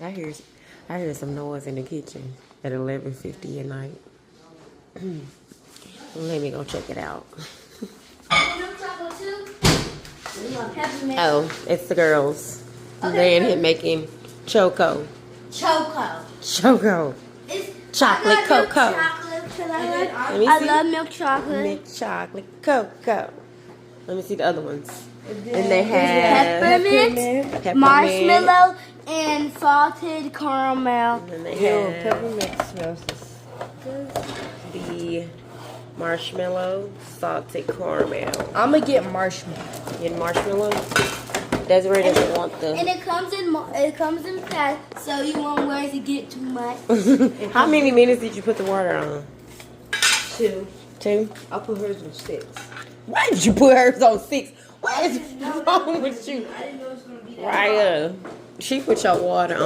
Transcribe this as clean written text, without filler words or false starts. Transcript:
I hear I hear some noise in the kitchen at 11:50 at night. Let me go check it out. Oh, it's the girls. Okay, They in here making choco. Choco. It's Chocolate cocoa. Chocolate, 'cause Let me I see. love milk chocolate. Milk chocolate cocoa. Let me see the other ones. And they have Peppermint, marshmallow, and salted caramel. And then they have Peppermint smells the marshmallow, salted caramel. I'm gonna get marshmallow. Get marshmallow. Desiree doesn't want And the. it comes in fast, so you won't worry to get too much. How many minutes did you put the water on? 2. 2. I'll put hers on 6. Why did you put hers on 6? What is wrong with you? I didn't know it was gonna be that Raya, she put your water on